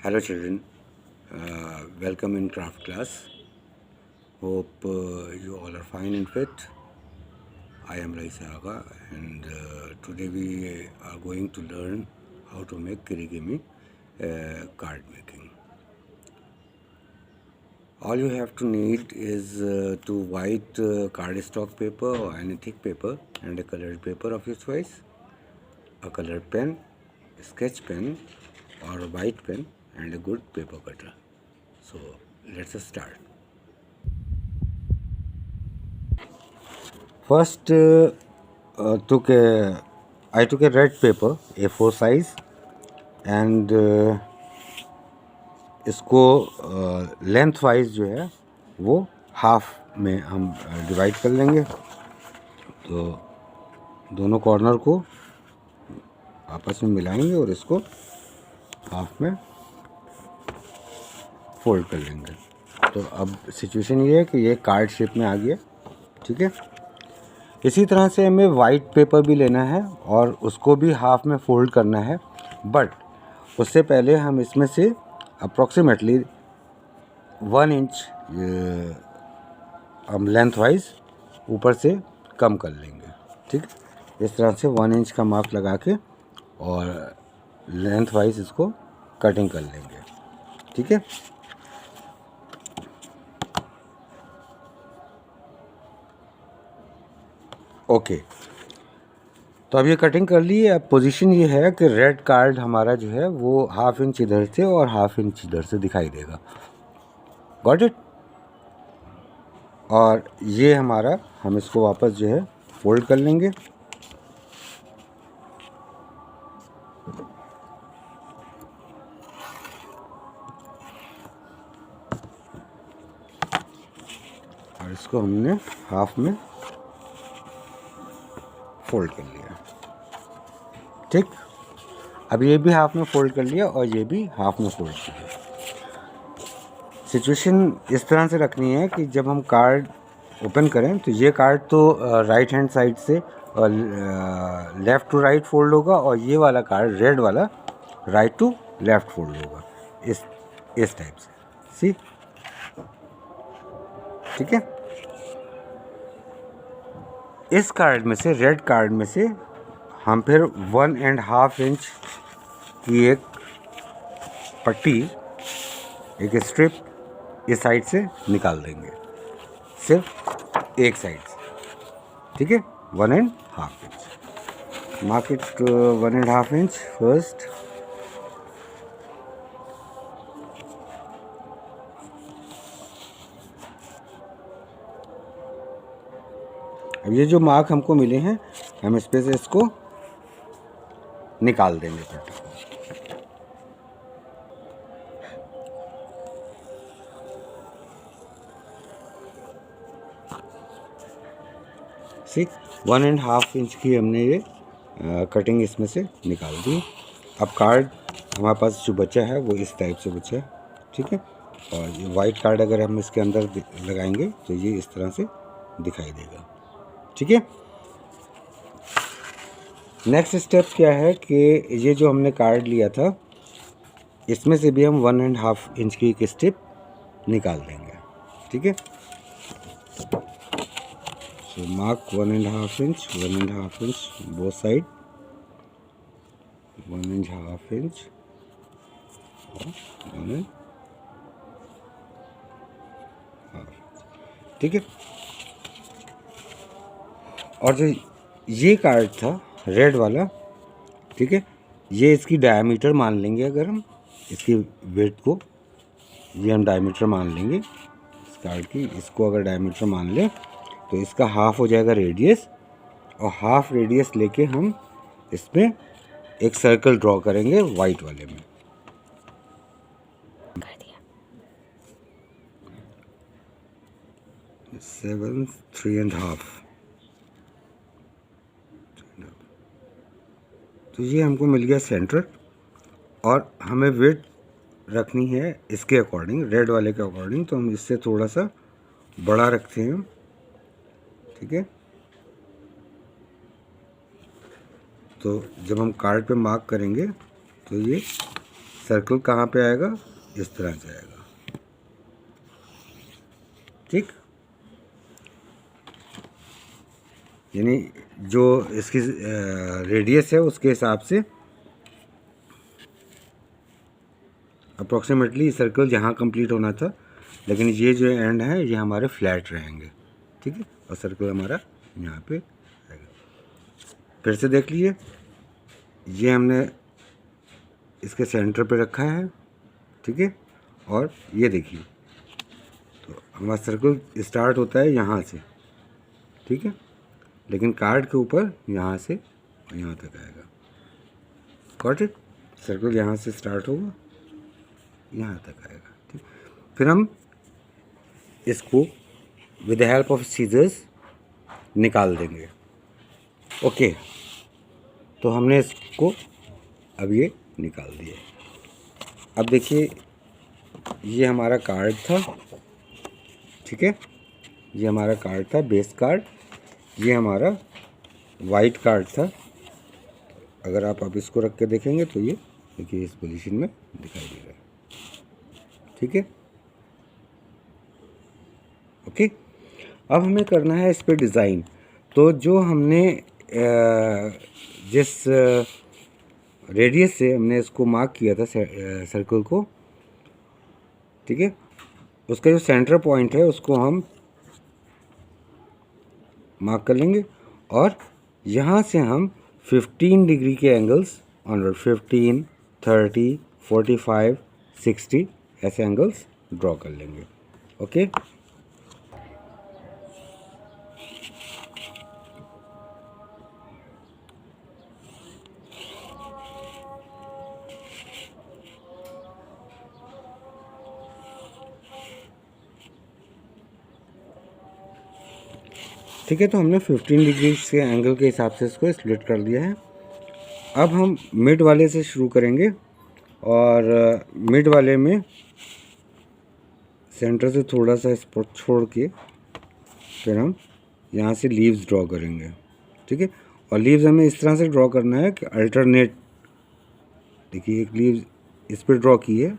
Hello children, welcome in craft class. Hope you all are fine and fit. I am Raisa Aga and today we are going to learn how to make kirigami card making. All you have to need is two white cardstock paper or any thick paper and a colored paper of your choice, a colored pen, a sketch pen or a white pen and a good paper cutter. So let's start. First, I took a red paper A4 size and इसको length wise जो है वो half में हम divide कर लेंगे। तो दोनों कॉर्नर को आपस में मिलाएंगे और इसको हाफ में फोल्ड कर लेंगे। तो अब सिचुएशन ये है कि ये कार्ड शेप में आ गया, ठीक है। इसी तरह से हमें वाइट पेपर भी लेना है और उसको भी हाफ में फोल्ड करना है, बट उससे पहले हम इसमें से अप्रॉक्सीमेटली 1 इंच हम लेंथ वाइज ऊपर से कम कर लेंगे, ठीक। इस तरह से 1 इंच का मार्क लगा के और लेंथ वाइज इसको कटिंग कर लेंगे, ठीक है। ओके, तो अब ये कटिंग कर ली है। अब पोजीशन ये है कि रेड कार्ड हमारा जो है वो हाफ इंच इधर से और हाफ इंच इधर से दिखाई देगा। Got it. और ये हमारा, हम इसको वापस जो है फोल्ड कर लेंगे। और इसको हमने हाफ में फोल्ड कर लिया, ठीक। अब ये भी हाफ में फोल्ड कर लिया और ये भी हाफ में फोल्ड कर लिया। सिचुएशन इस तरह से रखनी है कि जब हम कार्ड ओपन करें तो ये कार्ड तो राइट हैंड साइड से लेफ़्ट टू राइट फोल्ड होगा और ये वाला कार्ड रेड वाला राइट टू लेफ़्ट फोल्ड होगा, इस टाइप से, सी, ठीक है। इस कार्ड में से, रेड कार्ड में से हम फिर 1.5 इंच की एक पट्टी, एक स्ट्रिप इस साइड से निकाल देंगे, सिर्फ एक साइड से, ठीक है। 1.5 inch, mark it 1.5 inch first. अब ये जो मार्क हमको मिले हैं, हम इस पे से इसको निकाल देंगे पट्टी को। सी, 1.5 इंच की हमने ये कटिंग इसमें से निकाल दी। अब कार्ड हमारे पास जो बचा है वो इस टाइप से बचा है, ठीक है। और ये वाइट कार्ड अगर हम इसके अंदर लगाएंगे तो ये इस तरह से दिखाई देगा, ठीक है। नेक्स्ट स्टेप क्या है कि ये जो हमने कार्ड लिया था इसमें से भी हम 1.5 इंच की एक स्ट्रिप निकाल देंगे, ठीक है। So mark 1.5 inch, 1.5 inch both side, 1.5 inch, 1.5, ठीक है। और जो ये कार्ड था रेड वाला, ठीक है, ये इसकी डायमीटर मान लेंगे। अगर हम इसकी वेट को, ये हम डायमीटर मान लेंगे इस कार्ड की, इसको अगर डायमीटर मान लें तो इसका हाफ हो जाएगा रेडियस, और हाफ रेडियस लेके हम इसमें एक सर्कल ड्रॉ करेंगे वाइट वाले में। 7, 3.5, तो ये हमको मिल गया सेंटर। और हमें वेट रखनी है इसके अकॉर्डिंग, रेड वाले के अकॉर्डिंग, तो हम इससे थोड़ा सा बड़ा रखते हैं, ठीक है। तो जब हम कार्ड पे मार्क करेंगे तो ये सर्कल कहाँ पे आएगा, इस तरह से आएगा, ठीक। यानी जो इसकी रेडियस है उसके हिसाब से अप्रॉक्सीमेटली सर्कल यहाँ कंप्लीट होना था, लेकिन ये जो एंड है ये हमारे फ्लैट रहेंगे, ठीक है, और सर्कल हमारा यहाँ पे आएगा। फिर से देख लीजिए, ये हमने इसके सेंटर पे रखा है, ठीक है, और ये देखिए तो हमारा सर्कल स्टार्ट होता है यहाँ से, ठीक है, लेकिन कार्ड के ऊपर यहाँ से यहाँ तक आएगा। Got it. सर्कल यहाँ से स्टार्ट होगा, यहाँ तक आएगा, ठीक। फिर हम इसको with the help of scissors निकाल देंगे। ओके, तो हमने इसको अब ये निकाल दिया। अब देखिए, ये हमारा कार्ड था, ठीक है, ये हमारा कार्ड था, बेस कार्ड, ये हमारा वाइट कार्ड था। अगर आप अब इसको रख के देखेंगे तो ये देखिए इस पोजीशन में दिखाई दे रहा है, ठीक है। ओके, अब हमें करना है इस पे डिज़ाइन। तो जो हमने जिस रेडियस से हमने इसको मार्क किया था सर्कल को, ठीक है, उसका जो सेंटर पॉइंट है उसको हम मार्क कर लेंगे और यहाँ से हम 15 डिग्री के एंगल्स ऑनवर्ड, 15, 30, 45, 60 ऐसे एंगल्स ड्रॉ कर लेंगे। ओके, ठीक है, तो हमने 15 डिग्री के एंगल के हिसाब से इसको स्प्लिट कर दिया है। अब हम मिड वाले से शुरू करेंगे और मिड वाले में सेंटर से थोड़ा सा स्पॉट छोड़ के फिर हम यहाँ से लीव्स ड्रॉ करेंगे, ठीक है। और लीव्स हमें इस तरह से ड्रॉ करना है कि अल्टरनेट, देखिए एक लीव इस पर ड्रॉ की है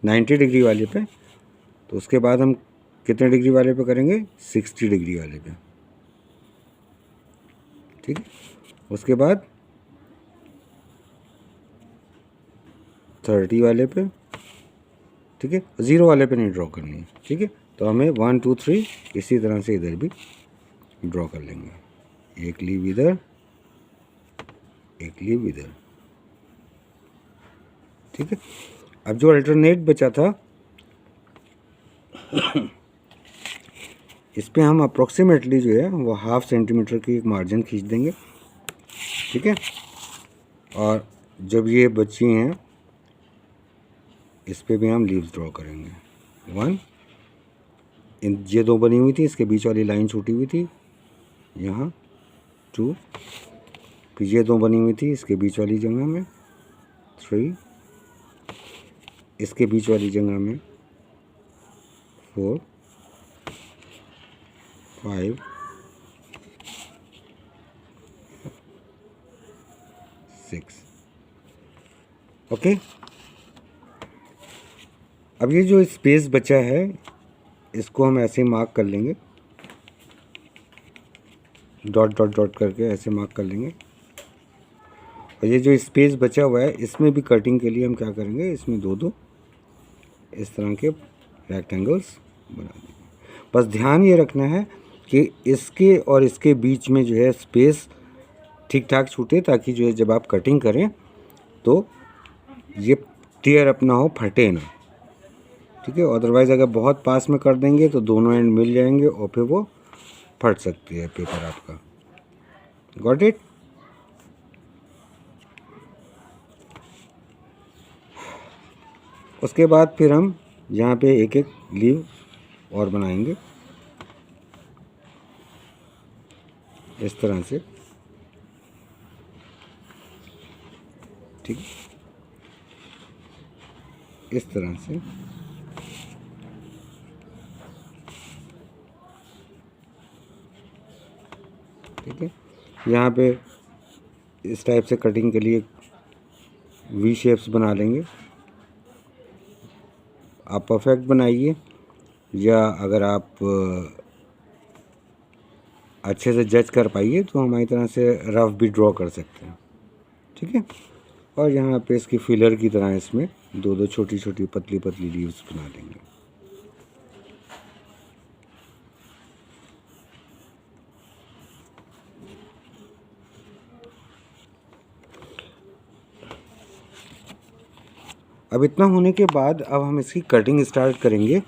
90 डिग्री वाले पे, तो उसके बाद हम कितने डिग्री वाले पे करेंगे, 60 डिग्री वाले पे, ठीक है। उसके बाद 30 वाले पे, ठीक है, 0 वाले पे नहीं ड्रॉ करनी है, ठीक है। तो हमें 1 2 3 इसी तरह से इधर भी ड्रॉ कर लेंगे, एक लीव इधर, एक लीव इधर, ठीक है। अब जो अल्टरनेट बचा था इस पे हम अप्रोक्सीमेटली जो है वो 1/2 सेंटीमीटर की एक मार्जिन खींच देंगे, ठीक है। और जब ये बची हैं इस पे भी हम लीव्स ड्रॉ करेंगे। 1, ये 2 बनी हुई थी, इसके बीच वाली लाइन छूटी हुई थी यहाँ, 2, फिर ये 2 बनी हुई थी इसके बीच वाली जगह में, 3, इसके बीच वाली जगह में 4, 5, 6। ओके, अब ये जो स्पेस बचा है इसको हम ऐसे मार्क कर लेंगे, डॉट डॉट डॉट करके ऐसे मार्क कर लेंगे। और ये जो स्पेस बचा हुआ है इसमें भी कटिंग के लिए हम क्या करेंगे, इसमें 2-2 इस तरह के रेक्टेंगल्स बना देंगे। बस ध्यान ये रखना है कि इसके और इसके बीच में जो है स्पेस ठीक ठाक छूटे, ताकि जो है जब आप कटिंग करें तो ये टीयर अप ना हो, फटे ना, ठीक है। अदरवाइज़ अगर बहुत पास में कर देंगे तो दोनों एंड मिल जाएंगे और फिर वो फट सकती है पेपर आपका। Got it. उसके बाद फिर हम यहाँ पे एक एक लीव और बनाएंगे इस तरह से, ठीक है, इस तरह से, ठीक है। यहाँ पे इस टाइप से कटिंग के लिए वी शेप्स बना लेंगे, आप परफेक्ट बनाइए, या अगर आप अच्छे से जज कर पाइए तो हमारी तरह से रफ भी ड्रॉ कर सकते हैं। ठीक है, और यहाँ पे इसकी फिलर की तरह इसमें दो दो छोटी छोटी पतली पतली लीव्स बना लेंगे। अब इतना होने के बाद अब हम इसकी कटिंग स्टार्ट करेंगे,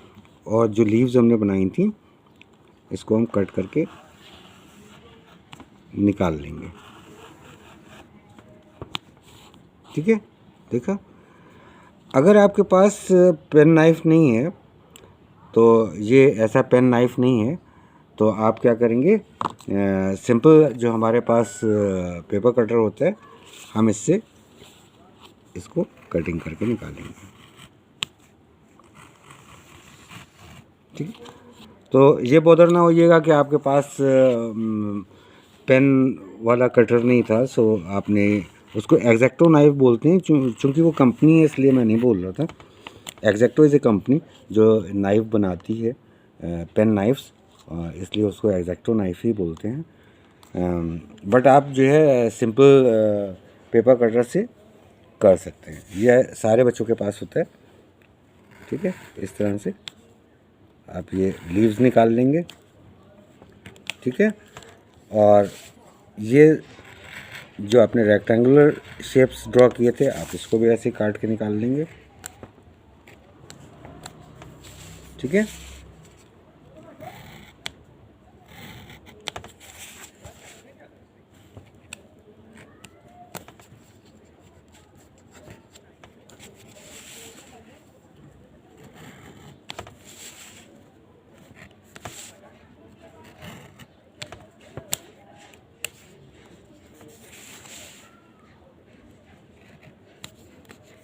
और जो लीव्स हमने बनाई थी इसको हम कट करके निकाल लेंगे। ठीक है, देखा। अगर आपके पास पेन नाइफ नहीं है, तो ये ऐसा पेन नाइफ नहीं है, तो आप क्या करेंगे, सिंपल जो हमारे पास पेपर कटर होता है, हम इससे इसको कटिंग करके निकालेंगे। ठीक, तो ये बॉदर ना होइएगा कि आपके पास पेन वाला कटर नहीं था, सो आपने उसको एग्जैक्टो नाइफ बोलते हैं, चूँकि वो कंपनी है इसलिए मैं नहीं बोल रहा था। एग्जैक्टो इज़ ए कंपनी जो नाइफ़ बनाती है, पेन नाइफ्स, इसलिए उसको एग्जैक्टो नाइफ ही बोलते हैं। बट आप जो है सिंपल पेपर कटर से कर सकते हैं, यह सारे बच्चों के पास होता है। ठीक है, इस तरह से आप ये लीव्स निकाल लेंगे। ठीक है, और ये जो आपने रेक्टेंगुलर शेप्स ड्रॉ किए थे, आप इसको भी ऐसे काट के निकाल लेंगे। ठीक है,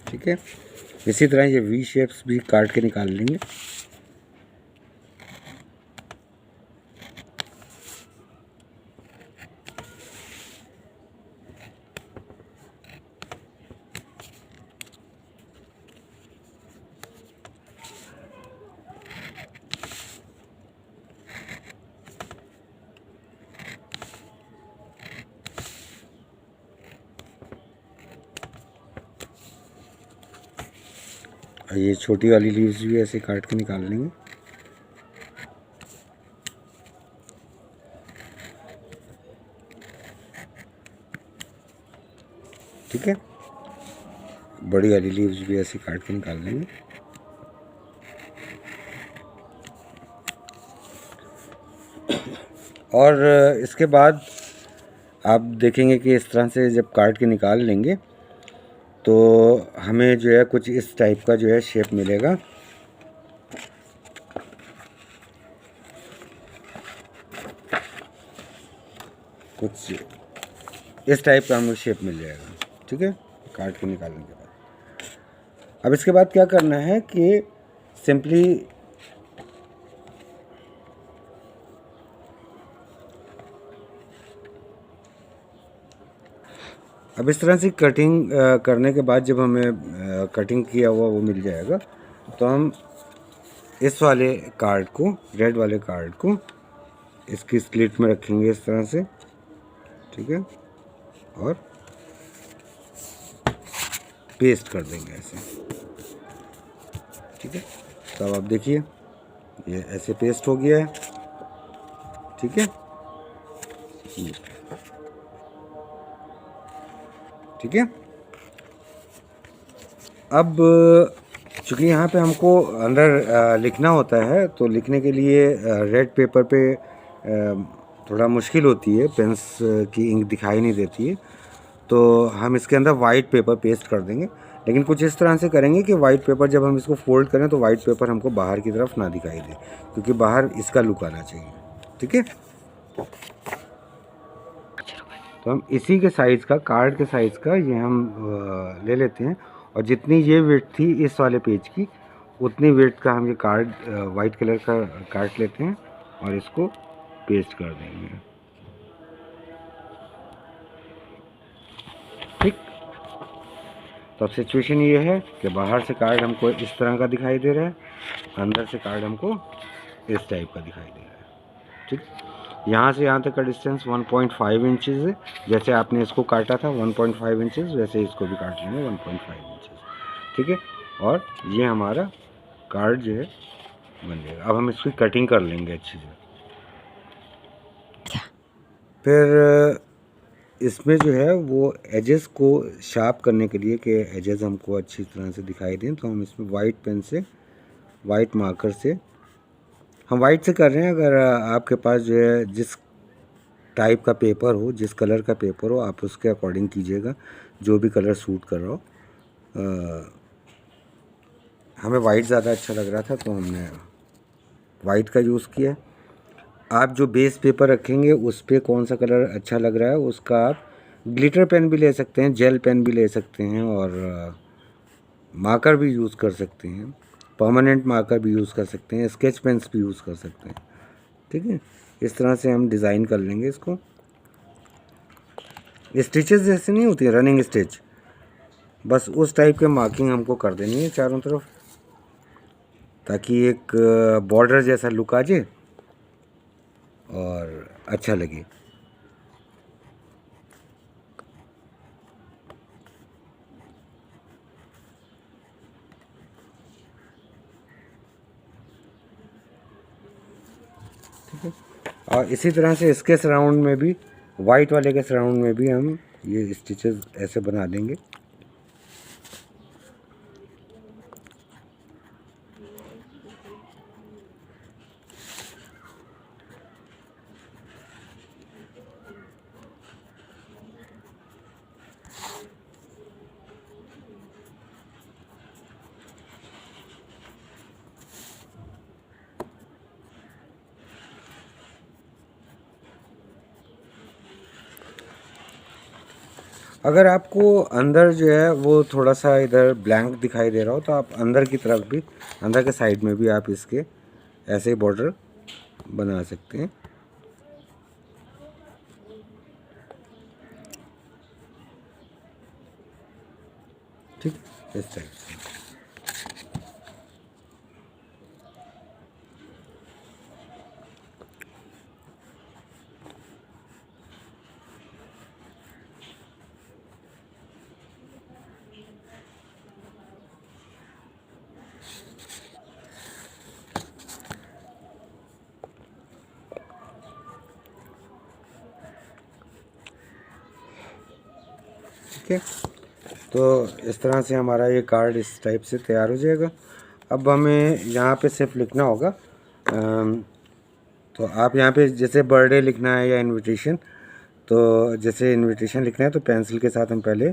ठीक है, इसी तरह ये वी शेप्स भी काट के निकाल लेंगे। ये छोटी वाली लीव्स भी ऐसे काट के निकाल लेंगे। ठीक है, बड़ी वाली लीव्स भी ऐसे काट के निकाल लेंगे। और इसके बाद आप देखेंगे कि इस तरह से जब काट के निकाल लेंगे तो हमें जो है कुछ इस टाइप का जो है शेप मिलेगा। कुछ इस टाइप का हमें शेप मिल जाएगा। ठीक है, काट के निकालने के बाद अब इसके बाद क्या करना है कि सिंपली अब इस तरह से कटिंग करने के बाद जब हमें कटिंग किया हुआ वो मिल जाएगा, तो हम इस वाले कार्ड को, रेड वाले कार्ड को इसकी स्लिट में रखेंगे इस तरह से। ठीक है, और पेस्ट कर देंगे ऐसे। ठीक है, तो अब आप देखिए ये ऐसे पेस्ट हो गया है। ठीक है, ठीक है। अब चूँकि यहाँ पे हमको अंदर लिखना होता है, तो लिखने के लिए रेड पेपर पे थोड़ा मुश्किल होती है, पेन्स की इंक दिखाई नहीं देती है, तो हम इसके अंदर वाइट पेपर पेस्ट कर देंगे। लेकिन कुछ इस तरह से करेंगे कि वाइट पेपर जब हम इसको फोल्ड करें तो वाइट पेपर हमको बाहर की तरफ ना दिखाई दे, क्योंकि बाहर इसका लुक आना चाहिए। ठीक है, तो हम इसी के साइज़ का, कार्ड के साइज़ का ये हम ले लेते हैं, और जितनी ये वेट थी इस वाले पेज की, उतनी वेट का हम ये कार्ड वाइट कलर का काट लेते हैं और इसको पेस्ट कर देंगे। ठीक, तो अब सिचुएशन ये है कि बाहर से कार्ड हमको इस तरह का दिखाई दे रहा है, अंदर से कार्ड हमको इस टाइप का दिखाई दे रहा है। ठीक, यहाँ से यहाँ तक का डिस्टेंस 1.5 इंचज़ है। जैसे आपने इसको काटा था 1.5 इंचज़, वैसे इसको भी काट लेंगे 1.5 इंचज़। ठीक है, और ये हमारा कार्ड जो है बन जाएगा। अब हम इसकी कटिंग कर लेंगे अच्छे से। फिर इसमें जो है वो एजेस को शार्प करने के लिए कि एजेस हमको अच्छी तरह से दिखाई दें, तो हम इसमें वाइट पेन से, वाइट मार्कर से, हम वाइट से कर रहे हैं। अगर आपके पास जो है जिस टाइप का पेपर हो, जिस कलर का पेपर हो, आप उसके अकॉर्डिंग कीजिएगा, जो भी कलर सूट कर रहा हो। हमें वाइट ज़्यादा अच्छा लग रहा था तो हमने वाइट का यूज़ किया। आप जो बेस पेपर रखेंगे उस पर कौन सा कलर अच्छा लग रहा है उसका आप ग्लिटर पेन भी ले सकते हैं, जेल पेन भी ले सकते हैं, और मार्कर भी यूज़ कर सकते हैं, परमानेंट मार्कर भी यूज़ कर सकते हैं, स्केच पेन्स भी यूज़ कर सकते हैं। ठीक है, इस तरह से हम डिज़ाइन कर लेंगे इसको। स्टिचेस जैसे नहीं होती है रनिंग स्टिच, बस उस टाइप के मार्किंग हमको कर देनी है चारों तरफ, ताकि एक बॉर्डर जैसा लुक आ जाए और अच्छा लगे। ठीक है, और इसी तरह से इसके सराउंड में भी, वाइट वाले के सराउंड में भी हम ये स्टिचेस ऐसे बना देंगे। अगर आपको अंदर जो है वो थोड़ा सा इधर ब्लैंक दिखाई दे रहा हो, तो आप अंदर की तरफ भी, अंदर के साइड में भी आप इसके ऐसे बॉर्डर बना सकते हैं। ठीक, इस टाइप से। ठीक है, तो इस तरह से हमारा ये कार्ड इस टाइप से तैयार हो जाएगा। अब हमें यहाँ पे सिर्फ लिखना होगा, तो आप यहाँ पे जैसे बर्थडे लिखना है या इनविटेशन, तो जैसे इनविटेशन लिखना है तो पेंसिल के साथ हम पहले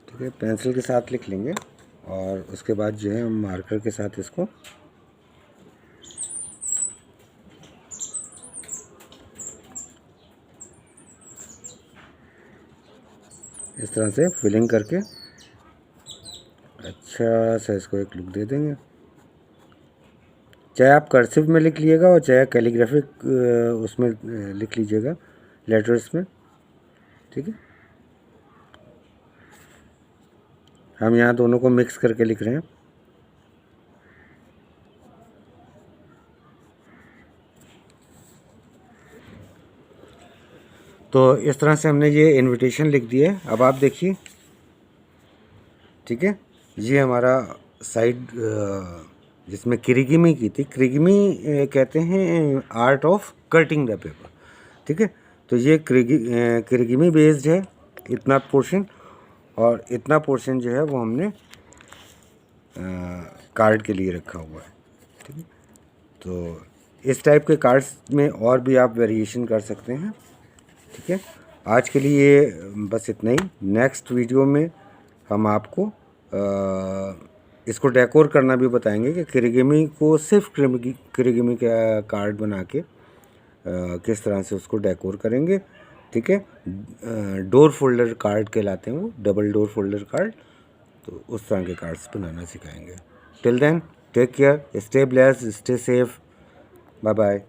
ठीक है पेंसिल के साथ लिख लेंगे, और उसके बाद जो है हम मार्कर के साथ इसको इस तरह से फिलिंग करके अच्छा सा इसको एक लुक दे देंगे। चाहे आप कर्सिव में लिख लीजिएगा और चाहे कैलीग्राफिक उसमें लिख लीजिएगा, लेटर्स में। ठीक है, हम यहाँ दोनों को मिक्स करके लिख रहे हैं। तो इस तरह से हमने ये इनविटेशन लिख दिया है। अब आप देखिए, ठीक है, ये हमारा साइड जिसमें किरिगिमी की थी, किरिगिमी कहते हैं art of cutting the paper. ठीक है, तो ये किरिगिमी बेस्ड है इतना पोर्शन, और इतना पोर्शन जो है वो हमने कार्ड के लिए रखा हुआ है। ठीक है, तो इस टाइप के कार्ड्स में और भी आप वेरिएशन कर सकते हैं। ठीक है, आज के लिए बस इतना ही। नेक्स्ट वीडियो में हम आपको इसको डेकोर करना भी बताएंगे कि किरिगिमी को सिर्फ किरिगिमी का कार्ड बना के किस तरह से उसको डेकोर करेंगे। ठीक है, डोर फोल्डर कार्ड कहलाते हैं वो, डबल डोर फोल्डर कार्ड, तो उस तरह के कार्ड्स बनाना सिखाएंगे। Till then take care, stay blessed, stay safe, bye bye.